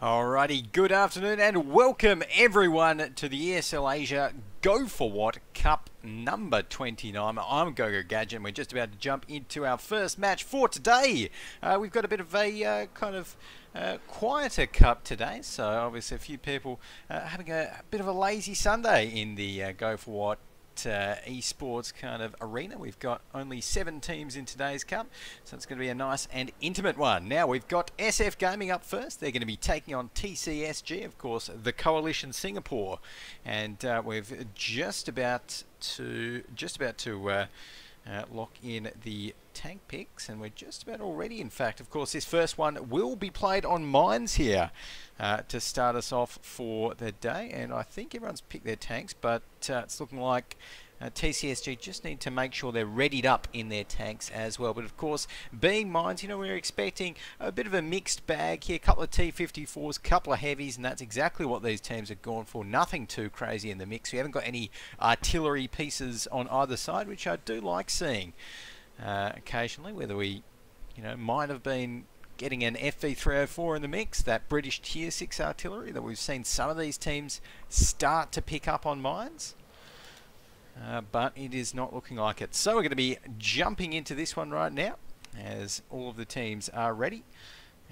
Alrighty, good afternoon and welcome everyone to the ESL Asia Go4WoT Cup number 29. I'm Go4WoT and we're just about to jump into our first match for today. We've got a bit of a quieter cup today, so obviously a few people having a bit of a lazy Sunday in the Go4WoT esports kind of arena. We've got only 7 teams in today's cup, so it's going to be a nice and intimate one. Now we've got SF Gaming up first. They're going to be taking on TCSG, of course, the Coalition Singapore, and we've just about to lock in the tank picks, and we're just about all ready. In fact, of course, this first one will be played on mines here to start us off for the day, and I think everyone's picked their tanks, but it's looking like TCSG just need to make sure they're readied up in their tanks as well. But of course, being mines, you know, we're expecting a bit of a mixed bag here. A couple of T54s, a couple of heavies, and that's exactly what these teams have gone for. Nothing too crazy in the mix. We haven't got any artillery pieces on either side, which I do like seeing occasionally, whether we, you know, might have been getting an FV304 in the mix, that British Tier 6 artillery that we've seen some of these teams start to pick up on mines. But it is not looking like it. So we're going to be jumping into this one right now as all of the teams are ready.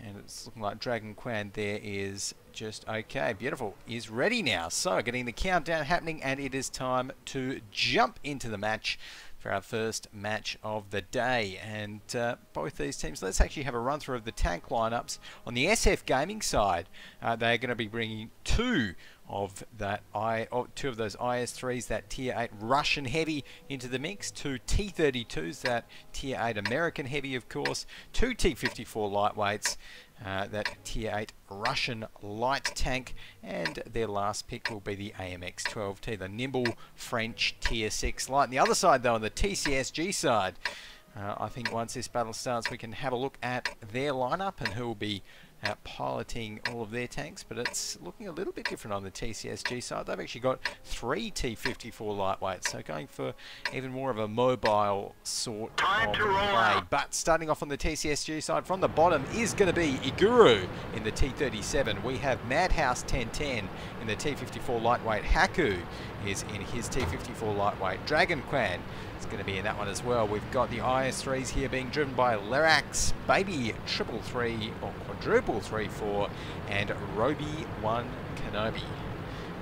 And it's looking like Dragon Quan there is just okay. Beautiful. Is ready now. So getting the countdown happening, and it is time to jump into the match for our first match of the day. And both these teams, let's actually have a run through of the tank lineups. On the SF Gaming side, they're going to be bringing two of those IS-3s, that Tier 8 Russian heavy, into the mix, 2 T-32s, that Tier 8 American heavy, of course, 2 T-54 lightweights, that Tier 8 Russian light tank, and their last pick will be the AMX-12T, the nimble French Tier 6 light. On the other side, though, on the TCSG side, I think once this battle starts, we can have a look at their lineup and who will be piloting all of their tanks, but it's looking a little bit different on the TCSG side. They've actually got 3 T-54 lightweights, so going for even more of a mobile sort of play. But starting off on the TCSG side, from the bottom is going to be Iguru in the T-37. We have Madhouse 1010 in the T-54 lightweight. Haku is in his T-54 lightweight. Dragon Quan is going to be in that one as well. We've got the IS-3s here being driven by Lerax, Baby 333 or Quadruple 34, and Roby 1 Kenobi.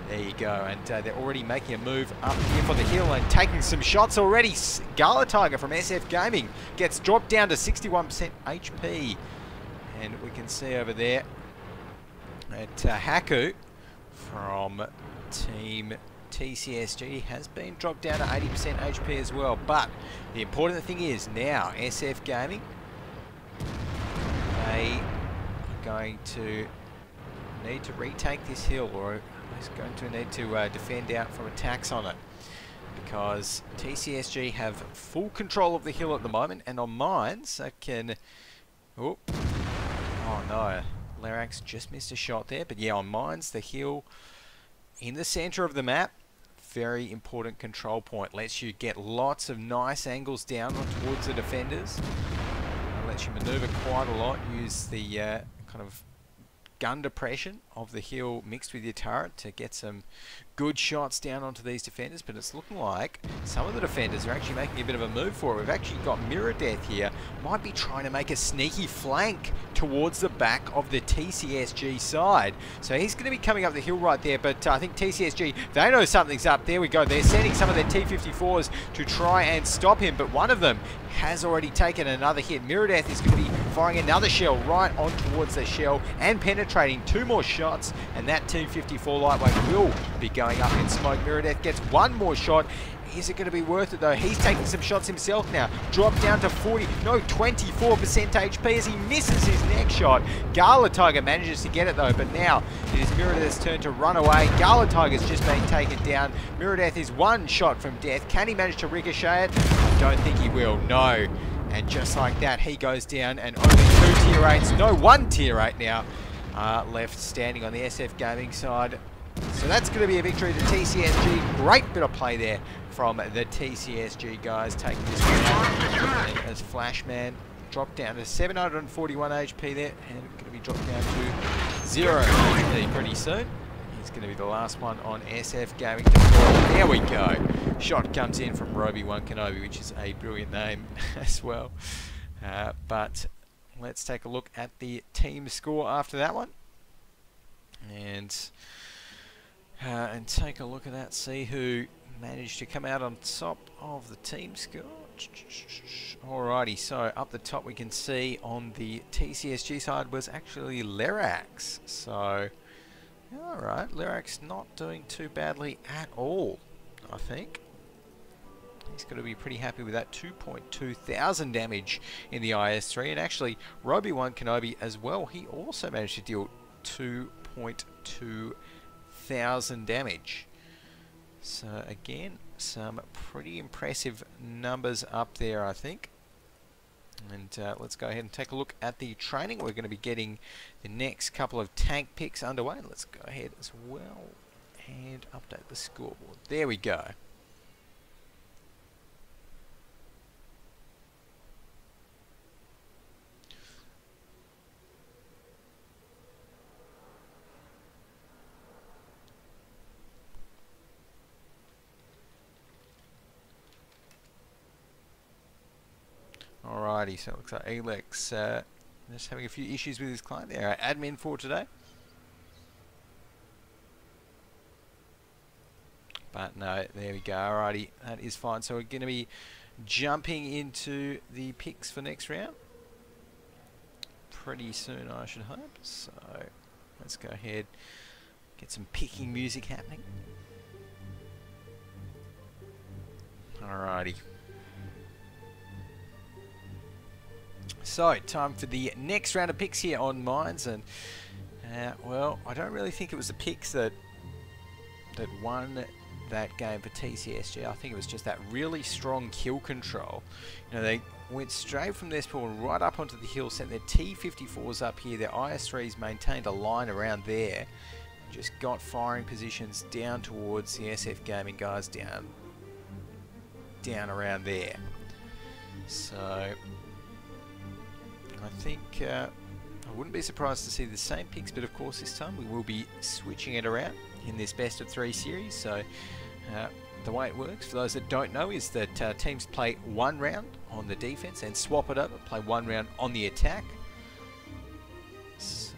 There you go, and they're already making a move up here for the hill and taking some shots already. Gala Tiger from SF Gaming gets dropped down to 61% HP, and we can see over there that Haku from Team TCSG has been dropped down to 80% HP as well. But the important thing is now SF Gaming, they are going to need to retake this hill, or is going to need to defend out from attacks on it, because TCSG have full control of the hill at the moment, and on mines they can... Oh no, Lerax just missed a shot there, but yeah, on mines, the hill in the center of the map, very important control point. Lets you get lots of nice angles down towards the defenders. Lets you maneuver quite a lot. Use the kind of gun depression of the hill mixed with your turret to get some good shots down onto these defenders. But it's looking like some of the defenders are actually making a bit of a move for it. We've actually got Mirror Death here. Might be trying to make a sneaky flank towards the back of the TCSG side. So he's going to be coming up the hill right there, but I think TCSG, they know something's up. There we go. They're sending some of their T-54s to try and stop him, but one of them has already taken another hit. Mirror Death is going to be firing another shell right on towards the shell and penetrating 2 more shots, and that T-54 lightweight will be going up in smoke. Mirror Death gets 1 more shot. Is it going to be worth it though? He's taking some shots himself now. Dropped down to 24% HP as he misses his next shot. Gala Tiger manages to get it though, but now it is Mirror Death's turn to run away. Gala Tiger's just been taken down. Mirror Death is 1 shot from death. Can he manage to ricochet it? I don't think he will, no. And just like that, he goes down, and only 2 Tier 8s, no, 1 Tier 8 now left standing on the SF Gaming side. So that's going to be a victory to TCSG. Great bit of play there from the TCSG guys, taking this one out as Flashman dropped down to 741 HP there, and going to be dropped down to 0 HP pretty soon. He's going to be the last one on SF Gaming. There we go. Shot comes in from WoT, which is a brilliant name as well. But let's take a look at the team score after that one, and take a look at that. See who managed to come out on top of the team score. Alrighty, so up the top we can see on the TCSG side was actually Lerax. So, alright, Lerax not doing too badly at all, I think. He's got to be pretty happy with that 2.2 thousand damage in the IS-3. And actually, WoT as well, he also managed to deal 2.2 thousand damage. So again, some pretty impressive numbers up there, I think. And let's go ahead and take a look at the training. We're going to be getting the next couple of tank picks underway. Let's go ahead as well and update the scoreboard. There we go. Alrighty, so it looks like Alex just having a few issues with his client there. Our admin for today. But no, there we go. Alrighty, that is fine. So we're going to be jumping into the picks for next round pretty soon, I should hope. So let's go ahead, get some picking music happening. Alrighty. So, time for the next round of picks here on Mines, and well, I don't really think it was the picks that won that game for TCSG. I think it was just that really strong kill control. You know, they went straight from their spawn right up onto the hill, sent their T-54s up here, their IS-3s maintained a line around there, just got firing positions down towards the SF Gaming guys down around there. So I think I wouldn't be surprised to see the same picks, but of course this time we will be switching it around in this best of 3 series. So the way it works, for those that don't know, is that teams play 1 round on the defense and swap it over, play 1 round on the attack. So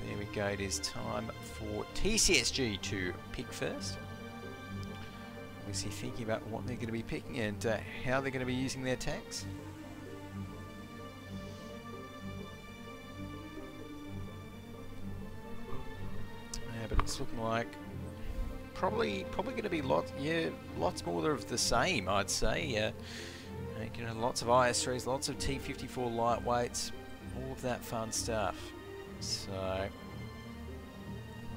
there we go, it is time for TCSG to pick first. Obviously thinking about what they're going to be picking and how they're going to be using their tanks. But it's looking like probably going to be lots more of the same, I'd say. You know, lots of IS-3s, lots of T-54 lightweights, all of that fun stuff. So we'll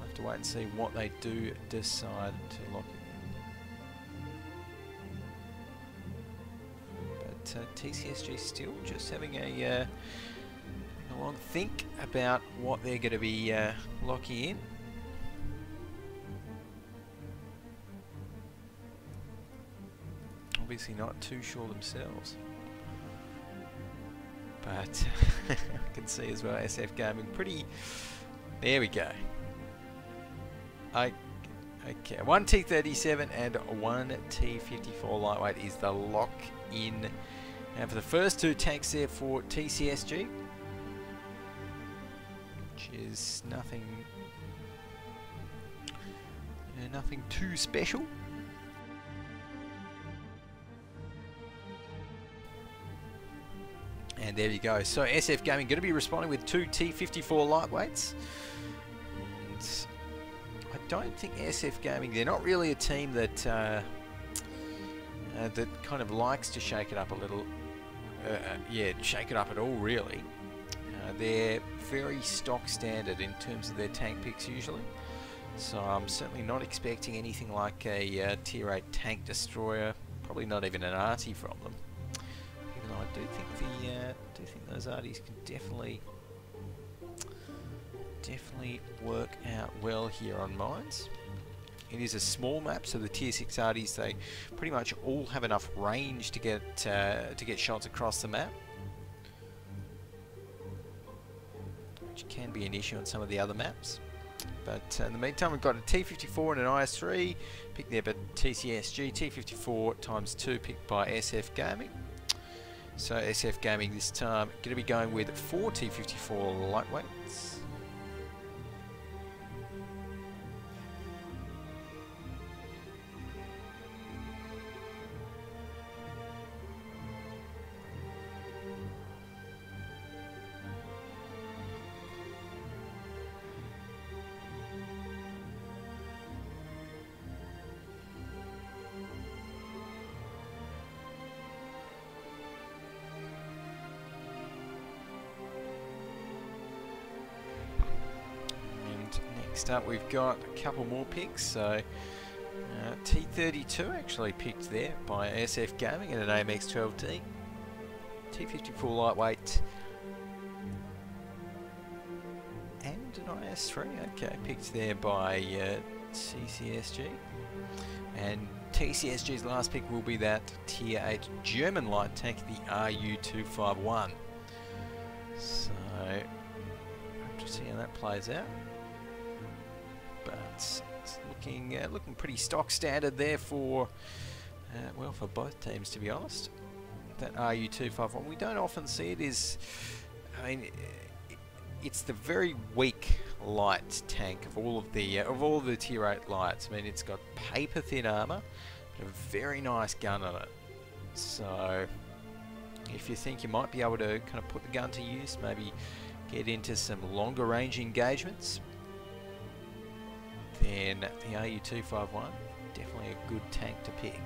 have to wait and see what they do decide to lock it in. But TCSG still just having a long think about what they're going to be locking in. Obviously not too sure themselves, but I can see as well SF Gaming pretty. There we go. Okay, 1 T-37 and 1 T-54 lightweight is the lock in. And for the first 2 tanks there for TCSG, which is nothing too special. And there you go. So SF Gaming going to be responding with 2 T-54 lightweights. And I don't think SF Gaming, they're not really a team that that kind of likes to shake it up a little. Yeah, shake it up at all, really. They're very stock standard in terms of their tank picks usually. So I'm certainly not expecting anything like a Tier 8 tank destroyer. Probably not even an arty from them. I do think those arties can definitely work out well here on Mines. It is a small map, so the Tier 6 arties, they pretty much all have enough range to get shots across the map. which can be an issue on some of the other maps. But in the meantime, we've got a T54 and an IS3 picked there by TCSG. T54 ×2 picked by SF Gaming. So SF Gaming this time going to be going with 4 T54 lightweights. Next up, we've got a couple more picks. So T32 actually picked there by SF Gaming and an AMX12T. T54 lightweight and an IS3. Okay, picked there by TCSG. And TCSG's last pick will be that Tier 8 German light tank, the RU251. So, have to see how that plays out. But it's looking pretty stock standard there for well, for both teams, to be honest. That RU251, we don't often see it. I mean, it's the very weak light tank of all of the Tier 8 lights. I mean, it's got paper thin armor, but a very nice gun on it. So if you think you might be able to kind of put the gun to use, maybe get into some longer range engagements, then the RU251, definitely a good tank to pick.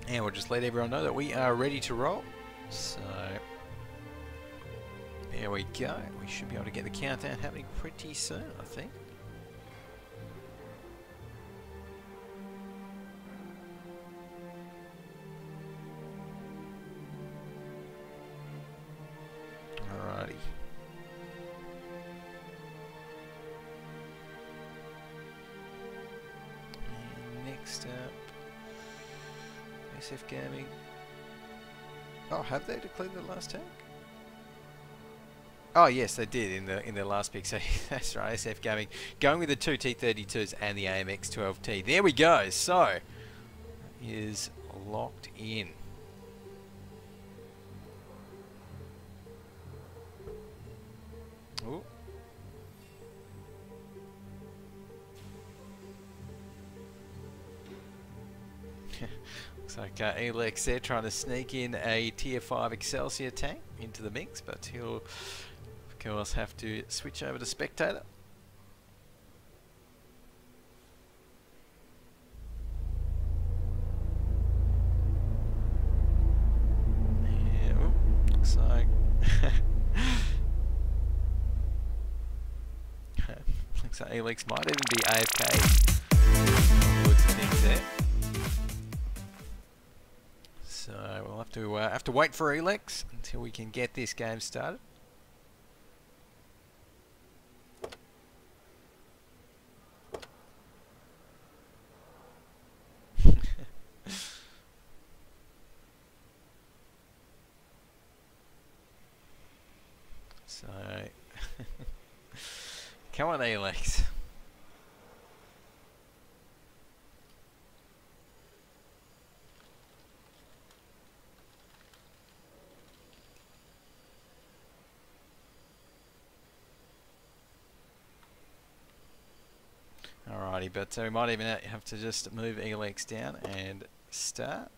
And we'll just let everyone know that we are ready to roll. So there we go. We should be able to get the countdown happening pretty soon, I think. Alrighty. And next up, SF Gaming. Oh, have they declared the last tank? Oh yes, they did in their last pick. So that's right, SF Gaming going with the 2 T32s and the AMX12T. There we go. So is locked in. Ooh. Looks like Elex there trying to sneak in a Tier 5 Excelsior tank into the mix, but he'll of course have to switch over to Spectator. Yeah, ooh, looks like looks like Elex might even be AFK. Looks things there. So we'll have to wait for Elex until we can get this game started. So come on, Elex. Alrighty, but we might even have to just move Elex down and start.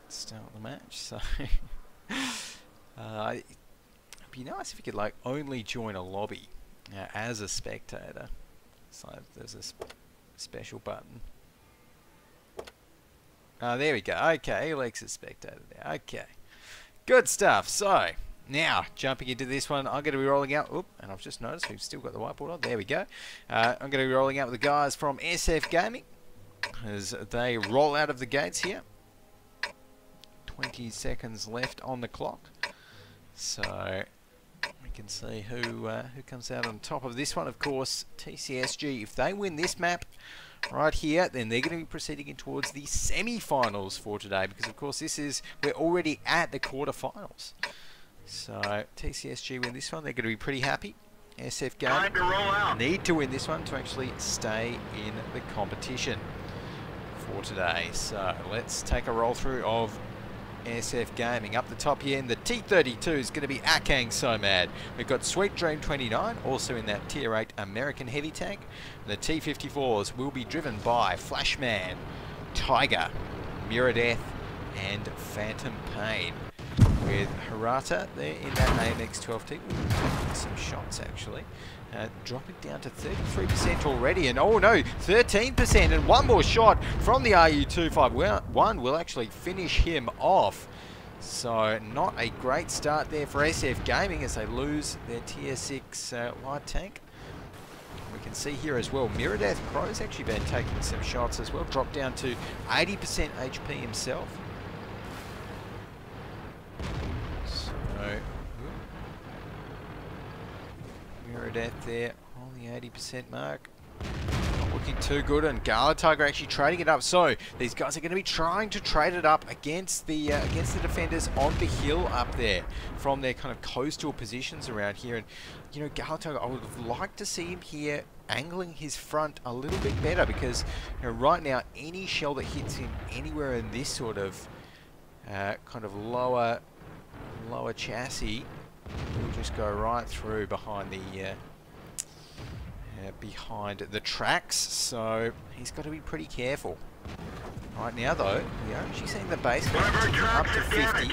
Start the match. So it'd be nice if you could like only join a lobby as a spectator. So there's a special button. There we go. Okay, Elex is spectator there. Okay, good stuff. So now, jumping into this one, I'm going to be rolling out, and I've just noticed we've still got the whiteboard on, there we go. I'm going to be rolling out with the guys from SF Gaming, as they roll out of the gates here. 20 seconds left on the clock. So, we can see who comes out on top of this one. Of course, TCSG, if they win this map right here, then they're going to be proceeding in towards the semi-finals for today, because of course we're already at the quarterfinals. So TCSG win this one, they're going to be pretty happy. SF Gaming need to win this one to actually stay in the competition for today. So let's take a roll through of SF Gaming. Up the top here in the T32 is going to be Akang So Mad. We've got Sweet Dream 29, also in that Tier 8 American Heavy Tank. The T54s will be driven by Flashman, Tiger, Mirror Death, and Phantom Pain. With Hirata there in that AMX-12T, taking some shots actually. Dropping down to 33% already, and oh no, 13%, and one more shot from the RU251 will actually finish him off. So not a great start there for SF Gaming as they lose their Tier 6 light tank. We can see here as well, Mirror Death Pro's actually been taking some shots as well, dropped down to 80% HP himself. Mirror Death there on the 80% mark. Not looking too good, and Gala Tiger actually trading it up. So these guys are going to be trying to trade it up against the defenders on the hill up there from their kind of coastal positions around here. And you know, Gala Tiger, I would have liked to see him here angling his front a little bit better, because you know, right now any shell that hits him anywhere in this sort of kind of lower chassis will just go right through behind the tracks, so he's got to be pretty careful. Right now though, we are actually seeing the base up to 50.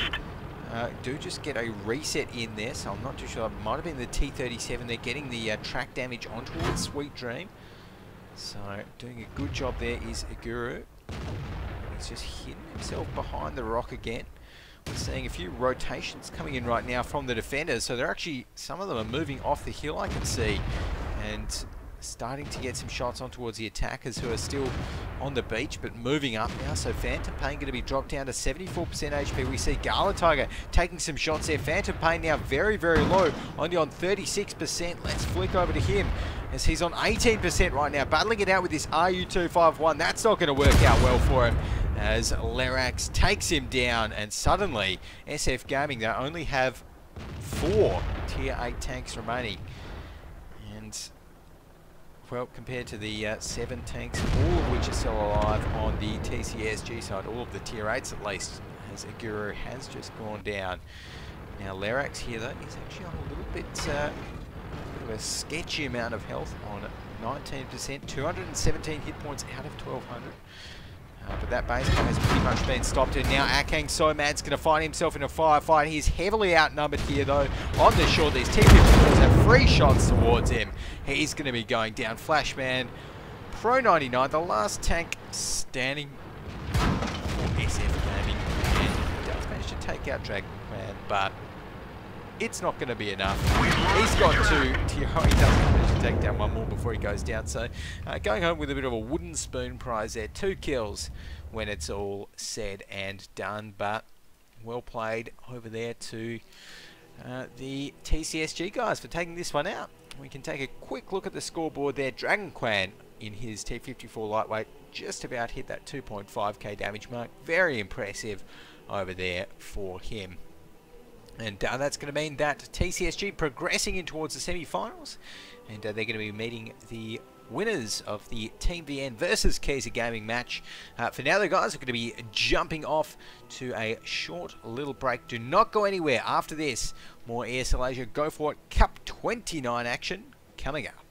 Do just get a reset in there, so I'm not too sure. It might have been the T37. They're getting the track damage on towards Sweet Dream. So doing a good job there is Guru. He's just hidden himself behind the rock again. We're seeing a few rotations coming in right now from the defenders, so they're actually, some of them are moving off the hill, I can see, and starting to get some shots on towards the attackers who are still on the beach but moving up now. So Phantom Pain going to be dropped down to 74% HP. We see Gala Tiger taking some shots there. Phantom Pain now very, very low, only on 36%. Let's flick over to him as he's on 18% right now, battling it out with this RU251. That's not going to work out well for him, as Lerax takes him down, and suddenly SF Gaming, they only have 4 Tier 8 tanks remaining. And well, compared to the 7 tanks, all of which are still alive on the TCSG side, all of the Tier 8s at least, as Aguru has just gone down. Now Lerax here though is actually on a little bit of a sketchy amount of health on 19%, 217 hit points out of 1200. But that base has pretty much been stopped, and now Akang So Mad's going to find himself in a firefight. He's heavily outnumbered here though on the shore. These T-54s have 3 shots towards him. He's going to be going down. Flashman, Pro 99, the last tank standing for SF Gaming, and he does manage to take out Dragon Man, but it's not going to be enough. He's got 2. He does manage to take down 1 more before he goes down. So going home with a bit of a wooden spoon prize there. 2 kills when it's all said and done. But well played over there to the TCSG guys for taking this one out. We can take a quick look at the scoreboard there. Dragon Quan in his T54 lightweight just about hit that 2.5k damage mark. Very impressive over there for him. And that's going to mean that TCSG progressing in towards the semi-finals, and they're going to be meeting the winners of the Team VN versus Kaiser Gaming match. For now, the guys are going to be jumping off to a short little break. Do not go anywhere. After this, more ESL Asia Go4WoT Cup 29 action coming up.